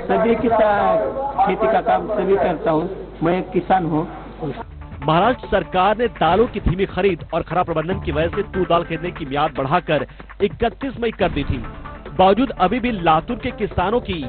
सभी खेती का काम सभी करता हूँ, मैं एक किसान हूँ। महाराष्ट्र सरकार ने दालों की धीमी खरीद और खराब प्रबंधन की वजह से तूर दाल खरीदने की मियाद बढ़ाकर 31 मई कर दी थी। बावजूद अभी भी लातूर के किसानों की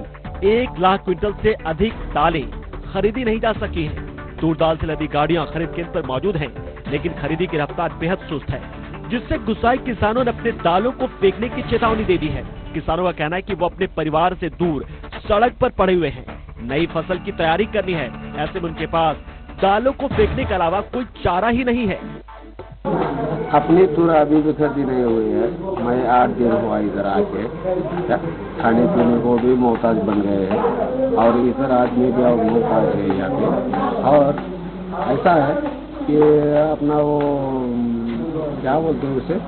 1 लाख क्विंटल से अधिक दालें खरीदी नहीं जा सकी हैं। तूर दाल से लदी गाड़ियां खरीद केंद्र पर मौजूद हैं, लेकिन खरीदी की रफ्तार बेहद सुस्त है, जिससे गुस्साए किसानों ने अपने दालों को फेंकने की चेतावनी दे दी है। किसानों का कहना है कि वो अपने परिवार से दूर सड़क पर पड़े हुए हैं, नई फसल की तैयारी करनी है, ऐसे में उनके पास दालों को फेंकने के अलावा कोई चारा ही नहीं है। अपनी तूर अभी भी खरीदी नहीं हुई है। मैं 8 दिन हुआ इधर आके, खाने पीने को भी मोहताज बन गए हैं और इधर आदमी भी और मोहताज है यहाँ पे। और ऐसा है कि अपना वो क्या बोलते हैं उसे,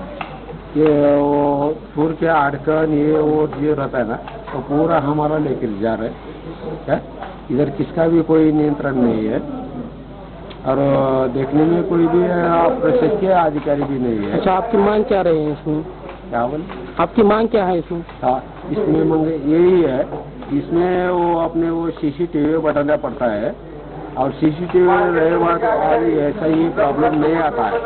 कि वो तूर के अड़कन ये वो जो रहता है ना, तो पूरा हमारा लेकर जा रहे हैं। इधर किसका भी कोई नियंत्रण नहीं है और देखने में कोई भी प्रशासकीय अधिकारी भी नहीं है। अच्छा, आपकी मांग क्या रही है इसमें? क्या बोल, आपकी मांग क्या है इसमें? हाँ, इसमें मांग यही है, इसमें वो अपने वो CCTV बताना पड़ता है और CCTV रहेगा तो ऐसा ही प्रॉब्लम नहीं आता है।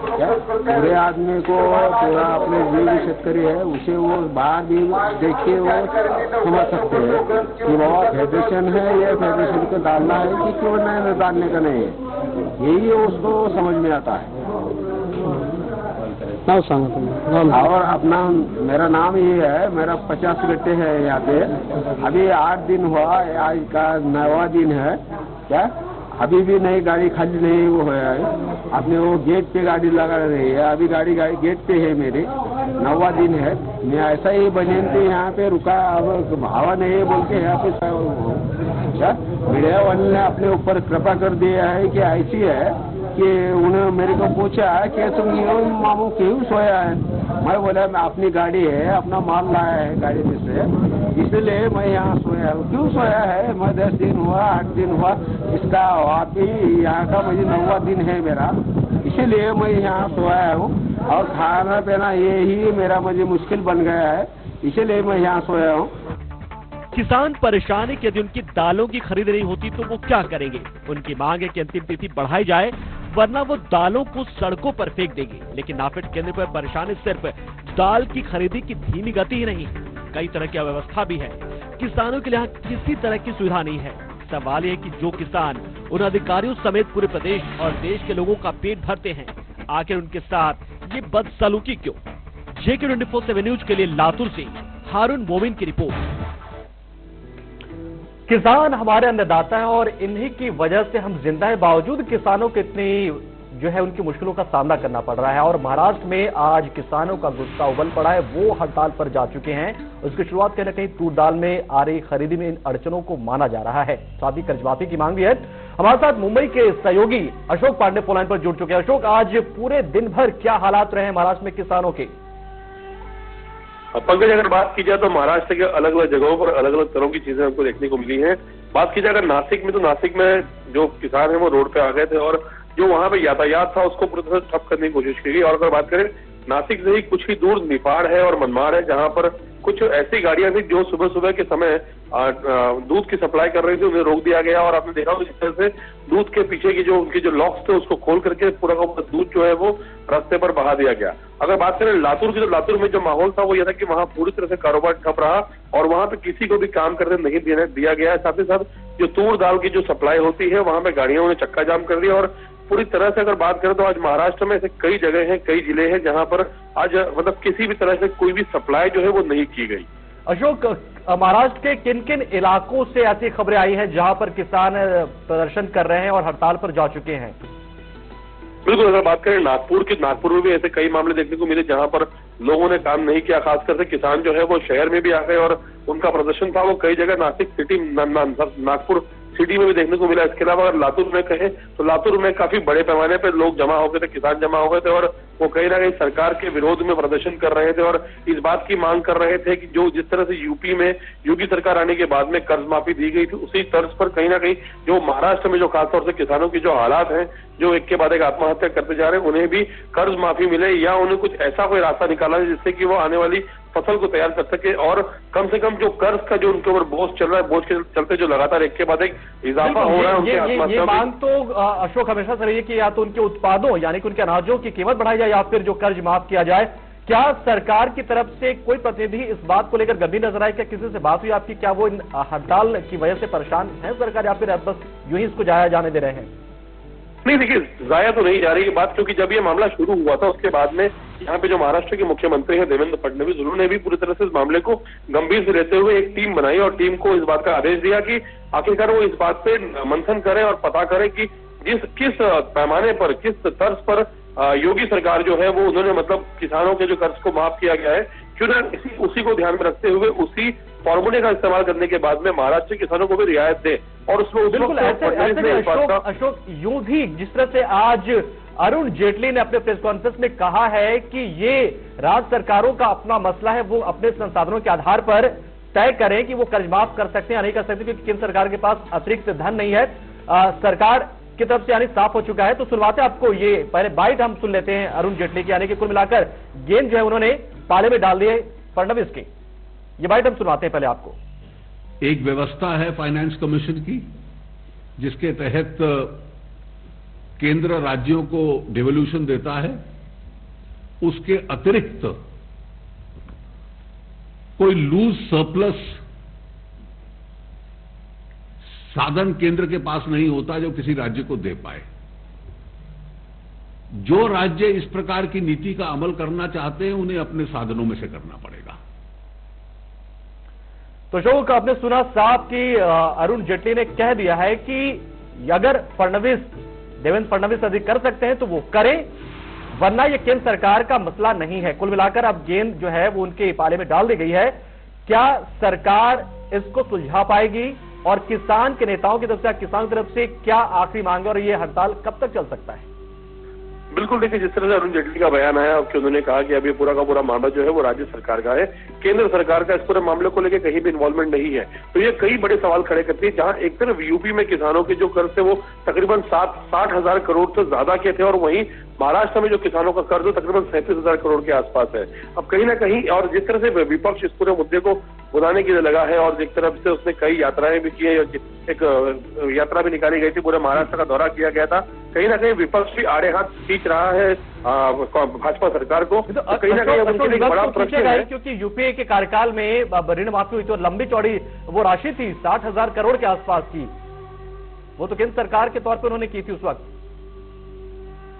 क्या पूरे आदमी को पूरा अपने जो भी शेतकरी है उसे वो बाहर भी देख के वो समझ सकते हैं कि बाबा फेडरेशन है, ये फेडरेशन को डालना है कि क्यों नहीं डालने का नहीं है, यही उसको समझ में आता है। और अपना मेरा नाम ये है, मेरा 50 गट्टे है यहाँ पे। अभी 8 दिन हुआ, आज का 9वां दिन है। क्या अभी भी नई गाड़ी खाली नहीं हुआ है, अपने वो गेट पे गाड़ी लगा रही है, अभी गाड़ी गेट पे है मेरी, 9वां दिन है। मैं ऐसा ही बनियन पे यहाँ पे रुका, अब हवा नहीं बोल के यहाँ पे क्या मीडिया वाले ने अपने ऊपर कृपा कर दिया है कि ऐसी है कि उन्होंने मेरे को पूछा कि तुम ये मामू क्यों सोया है। मैं बोला मैं अपनी गाड़ी है, अपना माल लाया है गाड़ी में से, इसलिए मैं यहाँ सोया हूँ। क्यों सोया है, मैं 10 दिन हुआ 8 दिन हुआ, इसका वापी यहाँ का मुझे 9वां दिन है मेरा, इसीलिए मैं यहाँ सोया हूँ और खाना पीना यही मेरा मुझे मुश्किल बन गया है, इसीलिए मैं यहाँ सोया हूँ। किसान परेशान है कि यदि उनकी दालों की खरीद नहीं होती तो वो क्या करेंगे। उनकी मांग है कि अंतिम तिथि बढ़ाई जाए, वरना वो दालों को सड़कों पर फेंक देंगे। लेकिन नाफेड केंद्र पर परेशानी सिर्फ दाल की खरीदी की धीमी गति ही नहीं, कई तरह की अव्यवस्था भी है। किसानों के लिए किसी तरह की सुविधा नहीं है। सवाल यह है कि जो किसान उन अधिकारियों समेत पूरे प्रदेश और देश के लोगों का पेट भरते हैं, आखिर उनके साथ ये बदसलूकी क्यों। JK 24/7 न्यूज के लिए लातूर से हारून मोमिन की रिपोर्ट। किसान हमारे अन्नदाता हैं और इन्हीं की वजह से हम जिंदा हैं। बावजूद किसानों को इतनी जो है उनकी मुश्किलों का सामना करना पड़ रहा है और महाराष्ट्र में आज किसानों का गुस्सा उबल पड़ा है, वो हड़ताल पर जा चुके हैं। उसकी शुरुआत कहीं न कहीं तूर दाल में आ रही खरीदी में इन अड़चनों को माना जा रहा है। साथ ही कर्जमाफी की मांग भी है। हमारे साथ मुंबई के सहयोगी अशोक पांडे फोन लाइन पर जुड़ चुके हैं। अशोक, आज पूरे दिन भर क्या हालात रहे महाराष्ट्र में किसानों के? पंकज, अगर बात की जाए तो महाराष्ट्र के अलग अलग जगहों पर अलग अलग तरह की चीजें हमको देखने को मिली हैं। बात की जाए अगर नासिक में, तो नासिक में जो किसान है वो रोड पे आ गए थे और जो वहां पे यातायात था उसको पूरी तरह से ठप करने की कोशिश की गई। और अगर बात करें नासिक से ही कुछ ही दूर निफाड़ है और मनमाड़ है, जहां पर कुछ ऐसी गाड़ियां थी जो सुबह सुबह के समय दूध की सप्लाई कर रही थी, उन्हें रोक दिया गया। और आपने देखा होगा जिस तरह से दूध के पीछे की जो उनके जो लॉक्स थे उसको खोल करके पूरा का पूरा दूध जो है वो रास्ते पर बहा दिया गया। अगर बात करें लातूर की, तो लातूर में जो माहौल था वो यह था कि वहां पूरी तरह से कारोबार ठप रहा और वहां पे किसी को भी काम करने नहीं दिया गया है। साथ ही साथ जो तूर दाल की जो सप्लाई होती है वहां पे गाड़ियों ने चक्का जाम कर दिया। और पूरी तरह से अगर बात करें तो आज महाराष्ट्र में ऐसे कई जगह हैं, कई जिले हैं जहां पर आज मतलब किसी भी तरह से कोई भी सप्लाई जो है वो नहीं की गई। अशोक, महाराष्ट्र के किन किन इलाकों से ऐसी खबरें आई हैं जहां पर किसान प्रदर्शन कर रहे हैं और हड़ताल पर जा चुके हैं? बिल्कुल, अगर बात करें नागपुर में भी ऐसे कई मामले देखने को मिले जहां पर लोगों ने काम नहीं किया। खासकर से किसान जो है वो शहर में भी आ गए और उनका प्रदर्शन था वो कई जगह नासिक सिटी, नागपुर सिटी में भी देखने को मिला। इसके अलावा अगर लातूर में कहें तो लातूर में काफी बड़े पैमाने पर लोग जमा हो गए थे, किसान जमा हो गए थे और वो कहीं ना कहीं सरकार के विरोध में प्रदर्शन कर रहे थे और इस बात की मांग कर रहे थे कि जो जिस तरह से यूपी में योगी सरकार आने के बाद में कर्ज माफी दी गई थी, उसी तर्ज पर कहीं ना कहीं जो महाराष्ट्र में जो खासतौर से किसानों की जो हालात हैं, जो एक के बाद एक आत्महत्या करते जा रहे हैं, उन्हें भी कर्ज माफी मिले या उन्हें कुछ ऐसा कोई रास्ता निकाला जिससे कि वो आने वाली फसल को तैयार कर सके और कम से कम जो कर्ज का जो उनके ऊपर बोझ चल रहा है, बोझ के चलते जो लगातार एक के बाद एक इजाफा हो रहा है उनके आत्महत्या ये मांग तो अशोक हमेशा से रही है कि या तो उनके उत्पादों यानी कि उनके अनाजों की कीमत बढ़ाई जाए या फिर जो कर्ज माफ किया जाए। क्या सरकार की तरफ से कोई प्रतिनिधि इस बात को लेकर गंभीर नजर आए? क्या किसी से बात हुई आपकी? क्या वो इन हड़ताल की वजह से परेशान है सरकार या फिर बस यूं ही इसको जाया जाने दे रहे हैं? नहीं, देखिए, जाया तो नहीं जा रही है बात, क्योंकि जब ये मामला शुरू हुआ था उसके बाद में यहाँ पे जो महाराष्ट्र के मुख्यमंत्री हैं देवेंद्र फडणवीस, उन्होंने भी पूरी तरह से इस मामले को गंभीर से लेते हुए एक टीम बनाई और टीम को इस बात का आदेश दिया कि आखिरकार वो इस बात पे मंथन करें और पता करें कि किस पैमाने पर, किस तर्ज पर योगी सरकार जो है वो उन्होंने मतलब किसानों के जो कर्ज को माफ किया गया है, क्यों ना उसी को ध्यान में रखते हुए उसी फॉर्मूले का इस्तेमाल करने के बाद में महाराष्ट्र के किसानों को भी रियायत दे। और उसमें बिल्कुल अशोक, यूं भी जिस तरह से आज अरुण जेटली ने अपने प्रेस कॉन्फ्रेंस में कहा है कि ये राज्य सरकारों का अपना मसला है, वो अपने संसाधनों के आधार पर तय करें कि वो कर्ज माफ कर सकते हैं या नहीं कर सकते, क्योंकि केंद्र सरकार के पास अतिरिक्त धन नहीं है। सरकार की तरफ से यानी साफ हो चुका है। तो सुनवाते आपको ये पहले बाइट हम सुन लेते हैं अरुण जेटली की, यानी कि कुल मिलाकर गेंद जो है उन्होंने पाले में डाल दिए फडणवीस के। ये बाइट हम सुनवाते हैं पहले आपको। एक व्यवस्था है फाइनेंस कमीशन की जिसके तहत केंद्र राज्यों को डिवोल्यूशन देता है, उसके अतिरिक्त कोई लूज सरप्लस साधन केंद्र के पास नहीं होता जो किसी राज्य को दे पाए। जो राज्य इस प्रकार की नीति का अमल करना चाहते हैं उन्हें अपने साधनों में से करना पड़ेगा। तो अशोक, आपने सुना साहब कि अरुण जेटली ने कह दिया है कि अगर देवेंद्र फडणवीस अधिक कर सकते हैं तो वो करें, वरना ये केंद्र सरकार का मसला नहीं है। कुल मिलाकर अब गेंद जो है वो उनके पाले में डाल दी गई है। क्या सरकार इसको सुलझा पाएगी और किसान के नेताओं की तरफ से, किसान की तरफ से क्या आखिरी मांग है और ये हड़ताल कब तक चल सकता है? बिल्कुल, देखिए, जिस तरह से अरुण जेटली का बयान आया कि उन्होंने कहा कि अब ये पूरा का पूरा मामला जो है वो राज्य सरकार का है, केंद्र सरकार का इस पूरे मामले को लेकर कहीं भी इन्वॉल्वमेंट नहीं है, तो ये कई बड़े सवाल खड़े करती है। जहां एक तरफ यूपी में किसानों के जो कर्ज थे वो तकरीबन 60,000 करोड़ से ज्यादा के थे और वहीं महाराष्ट्र में जो किसानों का कर्ज तकरीबन 37,000 करोड़ के आसपास है। अब कहीं ना कहीं, और जिस तरह से विपक्ष इस पूरे मुद्दे को बुलाने के लिए लगा है और एक तरफ से उसने कई यात्राएं भी की है, एक यात्रा भी निकाली गई थी, पूरे महाराष्ट्र का दौरा किया गया था, कहीं ना कहीं विपक्ष भी आड़े हाथ खींच रहा है भाजपा सरकार को। तो कहीं ना कहीं उनके लिए बड़ा प्रश्न है, क्योंकि यूपीए के कार्यकाल में ऋण माफी हुई थी और लंबी चौड़ी वो राशि थी 60,000 करोड़ के आसपास की, वो तो केंद्र सरकार के तौर पर उन्होंने की थी उस वक्त।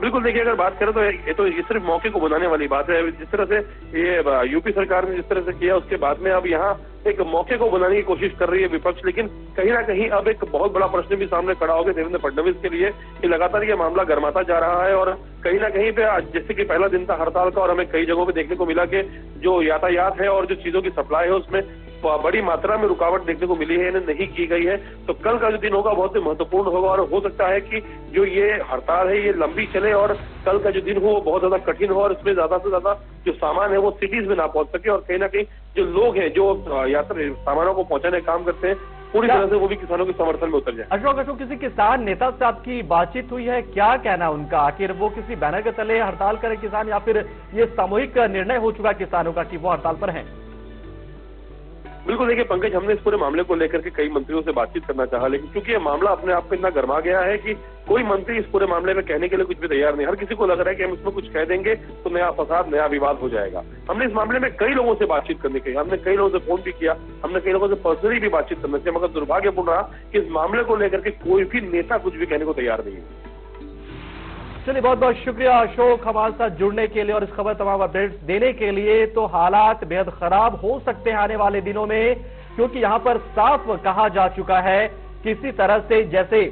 बिल्कुल, देखिए, अगर बात करें तो ये सिर्फ मौके को बनाने वाली बात है। जिस तरह से ये यूपी सरकार ने जिस तरह से किया उसके बाद में अब यहाँ एक मौके को बनाने की कोशिश कर रही है विपक्ष, लेकिन कहीं ना कहीं अब एक बहुत बड़ा प्रश्न भी सामने खड़ा हो गया देवेंद्र फडणवीस के लिए कि लगातार ये मामला गर्माता जा रहा है और कहीं ना कहीं पे जैसे कि पहला दिन था हड़ताल का और हमें कई जगहों पे देखने को मिला कि जो यातायात है और जो चीजों की सप्लाई है उसमें बड़ी मात्रा में रुकावट देखने को मिली है, इन्हें नहीं की गई है। तो कल का जो दिन होगा बहुत ही महत्वपूर्ण होगा और हो सकता है कि जो ये हड़ताल है ये लंबी चले और कल का जो दिन हो वो बहुत ज्यादा कठिन हो और इसमें ज्यादा से ज्यादा जो सामान है वो सिटीज में ना पहुंच सके और कहीं ना कहीं जो लोग हैं जो सामानों को पहुंचाने का काम करते हैं पूरी तरह से वो भी किसानों के समर्थन में उतर जाए। अशोक, किसी किसान नेता से आपकी बातचीत हुई है? क्या कहना है उनका? आखिर वो किसी बैनर के तले हड़ताल करे किसान या फिर ये सामूहिक निर्णय हो चुका किसानों का कि वो हड़ताल पर है? बिल्कुल, देखिए पंकज, हमने इस पूरे मामले को लेकर के कई मंत्रियों से बातचीत करना चाहा, लेकिन क्योंकि ये मामला अपने आप में इतना गर्मा गया है कि कोई मंत्री इस पूरे मामले में कहने के लिए कुछ भी तैयार नहीं। हर किसी को लग रहा है कि हम इसमें कुछ कह देंगे तो नया फसाद, नया विवाद हो जाएगा। हमने इस मामले में कई लोगों से बातचीत करने की, हमने कई लोगों से फोन भी किया, हमने कई लोगों से पर्सनली भी बातचीत करना चाहिए, मगर दुर्भाग्यपूर्ण रहा कि इस मामले को लेकर के कोई भी नेता कुछ भी कहने को तैयार नहीं है। चलिए, बहुत बहुत शुक्रिया अशोक हमारे साथ जुड़ने के लिए और इस खबर तमाम अपडेट्स देने के लिए। तो हालात बेहद खराब हो सकते हैं आने वाले दिनों में, क्योंकि यहां पर साफ कहा जा चुका है किसी तरह से जैसे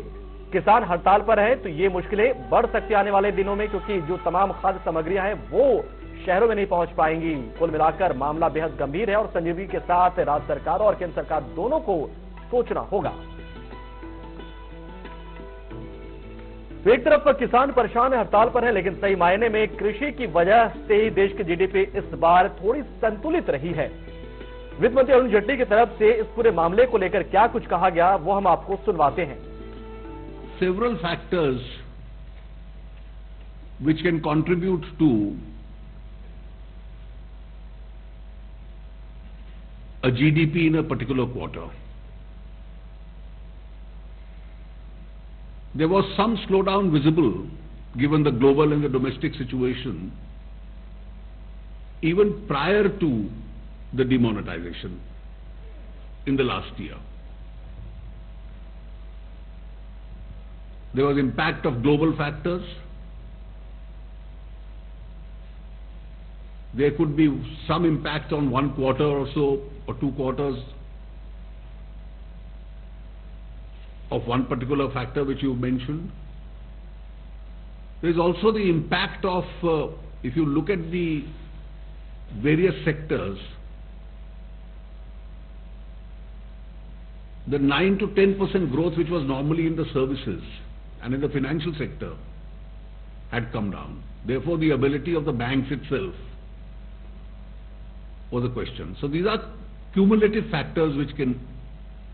किसान हड़ताल पर है तो ये मुश्किलें बढ़ सकती है आने वाले दिनों में, क्योंकि जो तमाम खाद्य सामग्रियां हैं वो शहरों में नहीं पहुंच पाएंगी। कुल मिलाकर मामला बेहद गंभीर है और संजीवनी के साथ राज्य सरकार और केंद्र सरकार दोनों को सोचना होगा। तो एक तरफ किसान परेशान है, हड़ताल पर है, लेकिन सही मायने में कृषि की वजह से ही देश की जीडीपी इस बार थोड़ी संतुलित रही है। वित्त मंत्री अरुण जेटली की तरफ से इस पूरे मामले को लेकर क्या कुछ कहा गया वो हम आपको सुनवाते हैं। Several factors which can contribute to a GDP in a particular quarter. There was some slowdown visible given the global and the domestic situation even prior to the demonetization in the last year. There was impact of global factors. There could be some impact on one quarter or so, or 2 quarters of one particular factor which you mentioned. There is also the impact of, if you look at the various sectors, the 9 to 10% growth which was normally in the services and in the financial sector had come down. Therefore, the ability of the banks itself was a question. So these are cumulative factors which can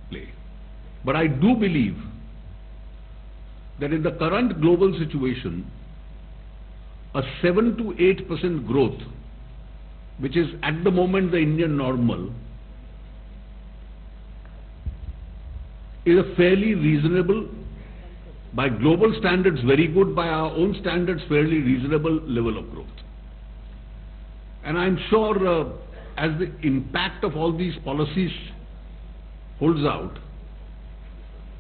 play. But I do believe that in the current global situation, a 7 to 8% growth, which is at the moment the Indian normal, is a fairly reasonable, by global standards very good, by our own standards fairly reasonable level of growth. And I'm sure as the impact of all these policies holds out,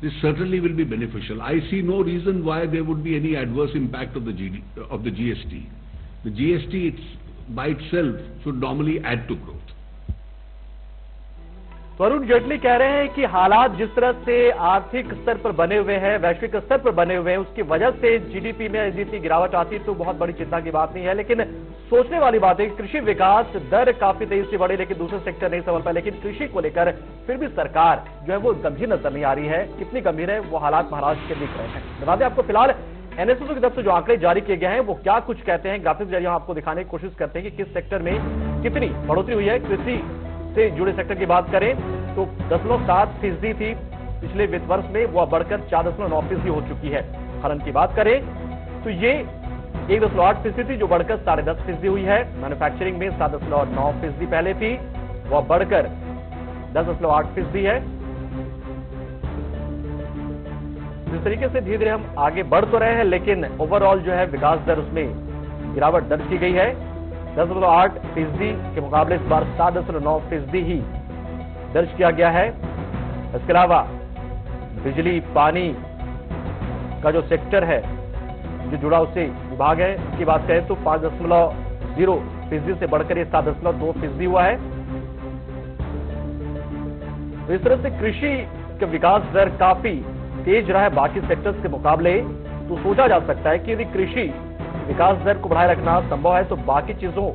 this certainly will be beneficial. I see no reason why there would be any adverse impact of the GST. The GST by itself should normally add to growth. तो अरुण जेटली कह रहे हैं कि हालात जिस तरह से आर्थिक स्तर पर बने हुए हैं, वैश्विक स्तर पर बने हुए हैं, उसकी वजह से जीडीपी में यदि इतनी गिरावट आती तो बहुत बड़ी चिंता की बात नहीं है। लेकिन सोचने वाली बात है कि कृषि विकास दर काफी तेजी से बढ़ी, लेकिन दूसरे सेक्टर नहीं संभल पाए। लेकिन कृषि को लेकर फिर भी सरकार जो है वो गंभीर नजर नहीं आ रही है। कितनी गंभीर है वो हालात महाराष्ट्र के दिख रहे हैं। बता दें आपको, फिलहाल एनएसएसओ की तरफ से जो आंकड़े जारी किए गए हैं वो क्या कुछ कहते हैं, ग्राफिक्स जरिए हम आपको दिखाने की कोशिश करते हैं कि किस सेक्टर में कितनी बढ़ोतरी हुई है। कृषि से जुड़े सेक्टर की बात करें तो 10.7% थी पिछले वित्त वर्ष में, वो बढ़कर 4.9% हो चुकी है। खनन की बात करें तो ये 1.8% थी जो बढ़कर 10.5% हुई है। मैन्युफैक्चरिंग में 7.9% पहले थी, वह बढ़कर 10.8% है। इस तरीके से धीरे धीरे हम आगे बढ़ तो रहे हैं, लेकिन ओवरऑल जो है विकास दर उसमें गिरावट दर्ज की गई है। 10.8% के मुकाबले इस बार 7.9% ही दर्ज किया गया है। इसके अलावा बिजली पानी का जो सेक्टर है, जो जुड़ा उससे विभाग है, उसकी बात करें तो 5.0% से बढ़कर ये 7.2% हुआ है। तो इस तरह से कृषि का विकास दर काफी तेज रहा है बाकी सेक्टर्स के मुकाबले। तो सोचा जा सकता है कि यदि कृषि विकास दर को बढ़ाए रखना संभव है तो बाकी चीजों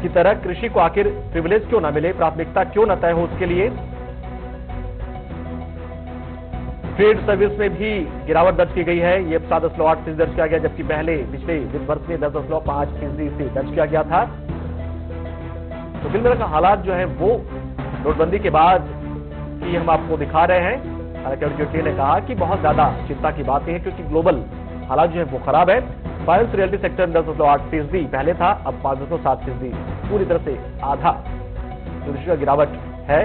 की तरह कृषि को आखिर प्रिविलेज क्यों ना मिले, प्राथमिकता क्यों ना तय हो उसके लिए। ट्रेड सर्विस में भी गिरावट दर्ज की गई है, ये 7.8% दर्ज किया गया, जबकि पहले पिछले वित्त वर्ष में 10.5% से दर्ज किया गया था। तो फिर मेरा हालात जो है वो नोटबंदी के बाद की हम आपको दिखा रहे हैं। हालांकि अरुण जेटली ने कहा कि बहुत ज्यादा चिंता की बात है क्योंकि ग्लोबल हालात जो है वो खराब है। फाइनेंस रियलिटी सेक्टर में 10.8% पहले था, अब 5.7%, पूरी तरह से आधा का गिरावट है।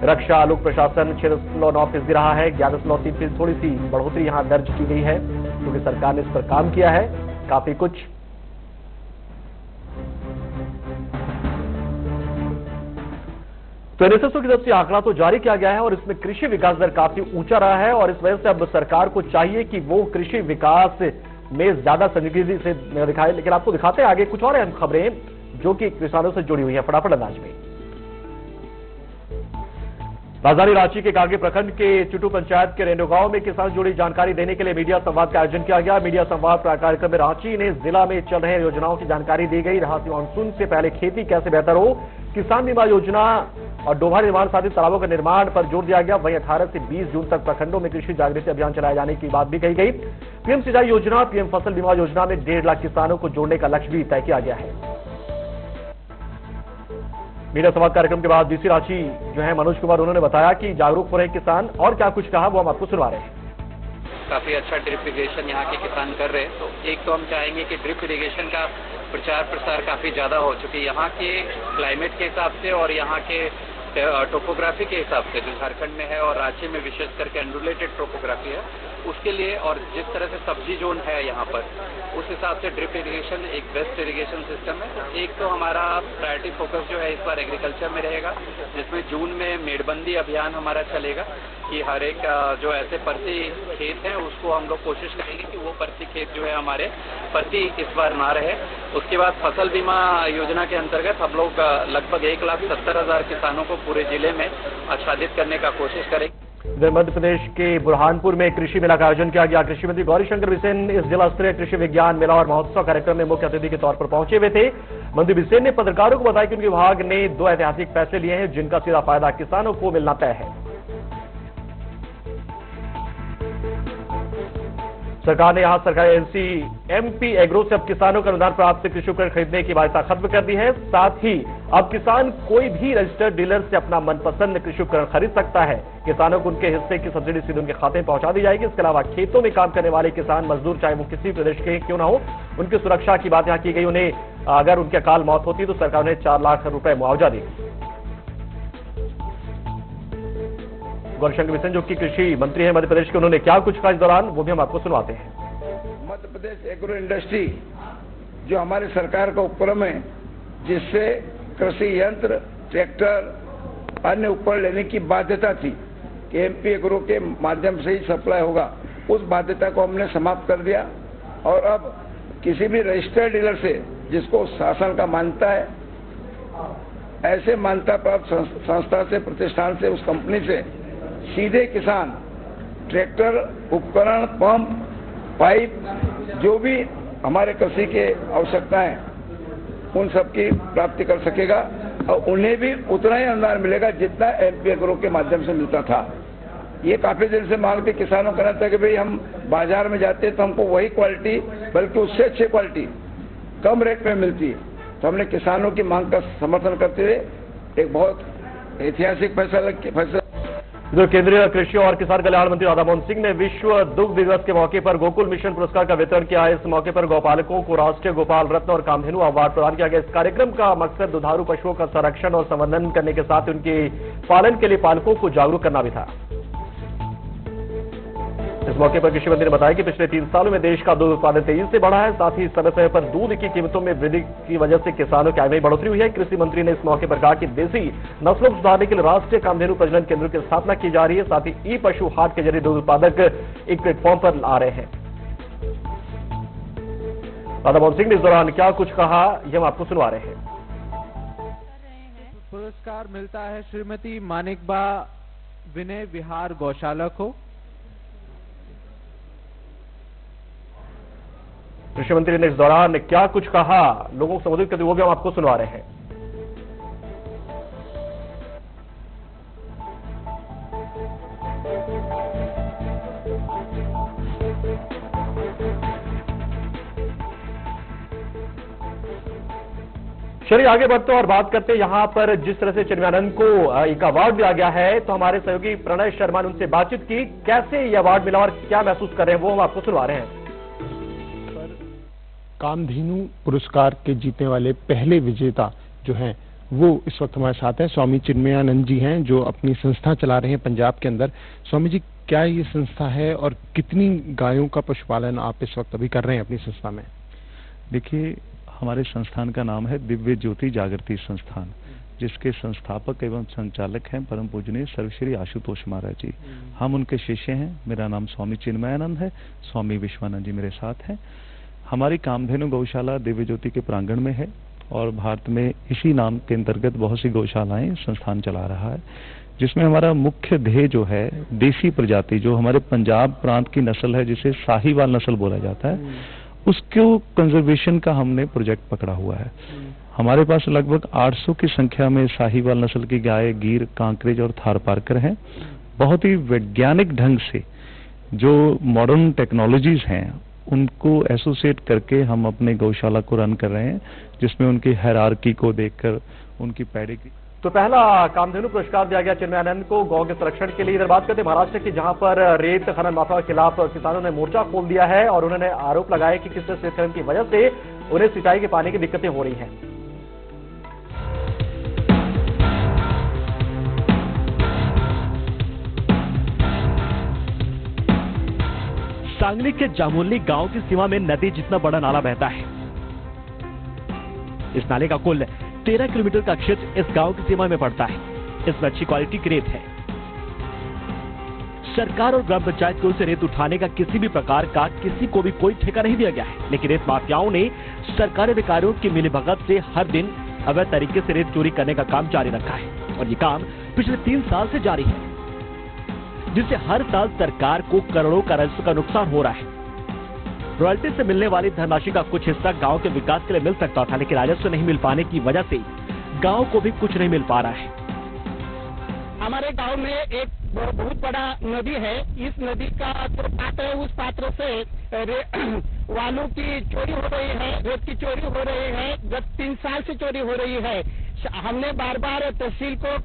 रक्षा लोक प्रशासन 6.9% रहा है, 11.3% थोड़ी सी बढ़ोतरी यहां दर्ज की गई है क्योंकि सरकार ने इस पर काम किया है काफी कुछ। तो एनएसएसओ की तरफ से आंकड़ा तो जारी किया गया है और इसमें कृषि विकास दर काफी ऊंचा रहा है और इस वजह से अब सरकार को चाहिए कि वो कृषि विकास में ज्यादा संजीदगी से दिखाए। लेकिन आपको दिखाते हैं आगे कुछ और अहम खबरें जो कि किसानों से जुड़ी हुई है, फटाफट अंदाज में। राजधानी रांची के कांगे प्रखंड के चुटू पंचायत के रेंडो गांव में किसान जुड़ी जानकारी देने के लिए मीडिया संवाद का आयोजन किया गया। मीडिया संवाद कार्यक्रम में रांची ने जिला में चल रहे योजनाओं की जानकारी दी गई। राहत मानसून से पहले खेती कैसे बेहतर हो, किसान बीमा योजना और डोभा निर्माण साथी तालाबों के निर्माण पर जोर दिया गया। वहीं 18 से 20 जून तक प्रखंडों में कृषि जागृति अभियान चलाए जाने की बात भी कही गई। पीएम सिंचाई योजना, पीएम फसल बीमा योजना में 1.5 लाख किसानों को जोड़ने का लक्ष्य भी तय किया गया है। मीडिया संवाद कार्यक्रम के बाद डीसी रांची जो है मनोज कुमार, उन्होंने बताया कि जागरूक हो रहे किसान और क्या कुछ कहा वो हम आपको सुनवा रहे हैं। काफी अच्छा ड्रिप इरिगेशन यहाँ के किसान कर रहे हैं। तो एक तो हम चाहेंगे कि ड्रिप इरिगेशन का प्रचार प्रसार काफ़ी ज़्यादा हो चुकी है। यहाँ के क्लाइमेट के हिसाब से और यहाँ के टोपोग्राफी के हिसाब से जो झारखंड में है और रांची में विशेष करके अनरिलेटेड टोपोग्राफी है, उसके लिए और जिस तरह से सब्जी जोन है यहाँ पर, उस हिसाब से ड्रिप इरिगेशन एक बेस्ट इरिगेशन सिस्टम है। एक तो हमारा प्रायोरिटी फोकस जो है इस बार एग्रीकल्चर में रहेगा, जिसमें जून में मेड़बंदी अभियान हमारा चलेगा कि हर एक जो ऐसे प्रति खेत हैं उसको हम लोग कोशिश करेंगे कि वो प्रति खेत जो है हमारे प्रति इस बार ना रहे। उसके बाद फसल बीमा योजना के अंतर्गत हम लोग लगभग 1,70,000 किसानों को पूरे जिले में आच्छादित करने का कोशिश करेंगे। इधर मध्य प्रदेश के बुरहानपुर में कृषि मेला का आयोजन किया गया। कृषि मंत्री गौरीशंकर बिसेन इस जिला स्तरीय कृषि विज्ञान मेला और महोत्सव कार्यक्रम में मुख्य अतिथि के तौर पर पहुंचे हुए थे। मंत्री बिसेन ने पत्रकारों को बताया कि उनके विभाग ने 2 ऐतिहासिक फैसले लिए हैं जिनका सीधा फायदा किसानों को मिलना तय है। सरकार ने यहां सरकारी एजेंसी एमपी एग्रो से अब किसानों का अनुदान प्राप्त कृषि उपकरण खरीदने की बाध्यता खत्म कर दी है। साथ ही अब किसान कोई भी रजिस्टर्ड डीलर से अपना मनपसंद कृषि उपकरण खरीद सकता है। किसानों को उनके हिस्से की सब्सिडी सीधे उनके खाते में पहुंचा दी जाएगी। इसके अलावा खेतों में काम करने वाले किसान मजदूर चाहे वो किसी प्रदेश के क्यों ना हो, उनकी सुरक्षा की बात यहां की गई। उन्हें अगर उनकी अकाल मौत होती तो सरकार उन्हें 4 लाख रुपए मुआवजा देगी। गौरीशंकर बिसेन जो कि कृषि मंत्री है मध्य प्रदेश के, उन्होंने क्या कुछ कहा इस दौरान वो भी हम आपको सुनवाते हैं। मध्य प्रदेश एग्रो इंडस्ट्री जो हमारी सरकार का उपक्रम है, जिससे कृषि यंत्र, ट्रैक्टर, अन्य उपकरण लेने की बाध्यता थी कि एमपी एग्रो के माध्यम से ही सप्लाई होगा, उस बाध्यता को हमने समाप्त कर दिया। और अब किसी भी रजिस्टर्ड डीलर से जिसको शासन का मान्यता है, ऐसे मान्यता प्राप्त संस्था से, प्रतिष्ठान से, उस कंपनी से सीधे किसान ट्रैक्टर, उपकरण, पंप, पाइप, जो भी हमारे कृषि के आवश्यकताएं उन सब की प्राप्ति कर सकेगा और उन्हें भी उतना ही अनुदान मिलेगा जितना एमपी एग्रो के माध्यम से मिलता था। ये काफी दिन से मांग थी किसानों का था कि भाई हम बाजार में जाते हैं तो हमको वही क्वालिटी बल्कि उससे अच्छी क्वालिटी कम रेट में मिलती है। तो हमने किसानों की मांग का समर्थन करते हुए एक बहुत ऐतिहासिक फैसला। इधर केंद्रीय कृषि और किसान कल्याण मंत्री राधामोहन सिंह ने विश्व दुग्ध दिवस के मौके पर गोकुल मिशन पुरस्कार का वितरण किया। इस मौके पर गौपालकों को राष्ट्रीय गोपाल रत्न और कामधेनु अवार्ड प्रदान किया गया। इस कार्यक्रम का मकसद दुधारू पशुओं का संरक्षण और संवर्धन करने के साथ उनके पालन के लिए पालकों को जागरूक करना भी था। इस मौके पर कृषि मंत्री ने बताया कि पिछले 3 सालों में देश का दूध उत्पादन तेजी से बढ़ा है। साथ ही समय समय पर दूध की कीमतों में वृद्धि की वजह से किसानों की आय में बढ़ोतरी हुई है। कृषि मंत्री ने इस मौके पर कहा कि देसी नस्लों को सुधारने के लिए राष्ट्रीय कामधेनु प्रजनन केंद्र की स्थापना की जा रही है। साथ ही ई पशु हाट के जरिए दूध उत्पादक एक प्लेटफॉर्म पर आ रहे हैं। राधामोहन सिंह ने इस दौरान क्या कुछ कहा ये हम आपको सुनवा रहे हैं। पुरस्कार मिलता है श्रीमती मानिकबा विनय विहार गौशाला को। कृषि मंत्री ने इस दौरान क्या कुछ कहा, लोगों को संबोधित करते वो भी हम आपको सुनवा रहे हैं। चलिए आगे बढ़ते और बात करते हैं यहाँ पर जिस तरह से चिन्मयानंद को एक अवार्ड दिया गया है, तो हमारे सहयोगी प्रणय शर्मा ने उनसे बातचीत की। कैसे ये अवार्ड मिला और क्या महसूस कर रहे हैं वो हम आपको सुनवा रहे हैं। कामधेनु पुरस्कार के जीतने वाले पहले विजेता जो हैं वो इस वक्त हमारे साथ हैं। स्वामी चिन्मयानंद जी हैं जो अपनी संस्था चला रहे हैं पंजाब के अंदर। स्वामी जी, क्या ये संस्था है और कितनी गायों का पशुपालन आप इस वक्त अभी कर रहे हैं अपनी संस्था में? देखिए, हमारे संस्थान का नाम है दिव्य ज्योति जागृति संस्थान, जिसके संस्थापक एवं संचालक हैं परम पूजनीय सर्वश्री आशुतोष महाराज जी। हम उनके शिष्य हैं। मेरा नाम स्वामी चिन्मयानंद है, स्वामी विश्वानंद जी मेरे साथ हैं। हमारी कामधेनु गौशाला दिव्य ज्योति के प्रांगण में है और भारत में इसी नाम के अंतर्गत बहुत सी गौशालाएं संस्थान चला रहा है, जिसमें हमारा मुख्य ध्येय जो है देसी प्रजाति जो हमारे पंजाब प्रांत की नस्ल है, जिसे साहिवाल नस्ल बोला जाता है, उसको कंजर्वेशन का हमने प्रोजेक्ट पकड़ा हुआ है। हमारे पास लगभग 800 की संख्या में साहिवाल नस्ल की गाय, गीर, कांकरेज और थारपारकर हैं। बहुत ही वैज्ञानिक ढंग से जो मॉडर्न टेक्नोलॉजीज हैं उनको एसोसिएट करके हम अपने गौशाला को रन कर रहे हैं, जिसमें उनकी हायरार्की को देखकर उनकी पैडिग्री तो पहला कामधेनु पुरस्कार दिया गया चिन्मयानंद को गांव के संरक्षण के लिए। इधर बात करते हैं महाराष्ट्र की, जहां पर रेत खनन माफिया के खिलाफ किसानों ने मोर्चा खोल दिया है और उन्होंने आरोप लगाया कि किस रेत खनन की वजह से उन्हें सिंचाई के पानी की दिक्कतें हो रही हैं। सांगली के जामुली गांव की सीमा में नदी जितना बड़ा नाला बहता है। इस नाले का कुल 13 किलोमीटर का क्षेत्र इस गांव की सीमा में पड़ता है। इसमें अच्छी क्वालिटी की रेत है। सरकार और ग्राम पंचायत की ओर से रेत उठाने का किसी भी प्रकार का किसी को भी कोई ठेका नहीं दिया गया है, लेकिन रेत माफियाओं ने सरकारी अधिकारियों की मिलीभगत से हर दिन अवैध तरीके से रेत चोरी करने का काम जारी रखा है और ये काम पिछले 3 साल से जारी है, जिससे हर साल सरकार को करोड़ों का राजस्व का नुकसान हो रहा है। रॉयल्टी से मिलने वाली धनराशि का कुछ हिस्सा गांव के विकास के लिए मिल सकता था, लेकिन राजस्व नहीं मिल पाने की वजह से गांव को भी कुछ नहीं मिल पा रहा है। हमारे गांव में एक बहुत बड़ा नदी है। इस नदी का जो पात्र है, उस पात्र से वालों की चोरी हो रही है, रेत की चोरी हो रही है। गत 3 साल से चोरी हो रही है। हमने बार बार तहसील को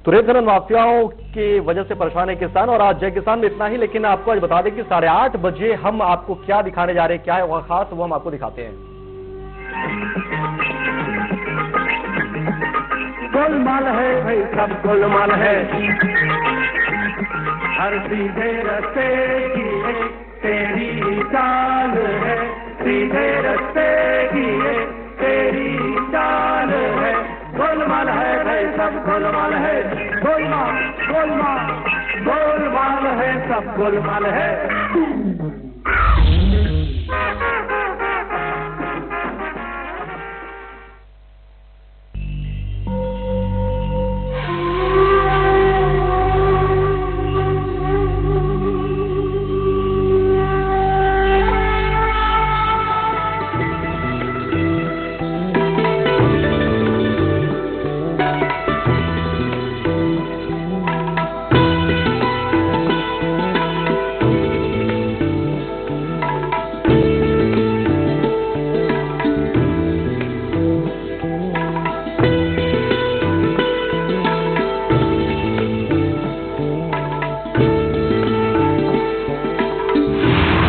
तो रेत खनन माफियाओं की वजह से परेशान है किसान। और आज जय किसान में इतना ही, लेकिन आपको आज बता दें कि 8:30 बजे हम आपको क्या दिखाने जा रहे हैं, क्या है वह खास, वो हम आपको दिखाते हैं। गोलमाल है भाई, सब गोलमाल है। हर सीधे रास्ते की एक तेरी चाल है, सीधे रास्ते की एक तेरी चाल है। गोलमाल है भाई, सब गोलमाल है। गोलमाल गोलमाल गोलमाल है, सब गोलमाल है।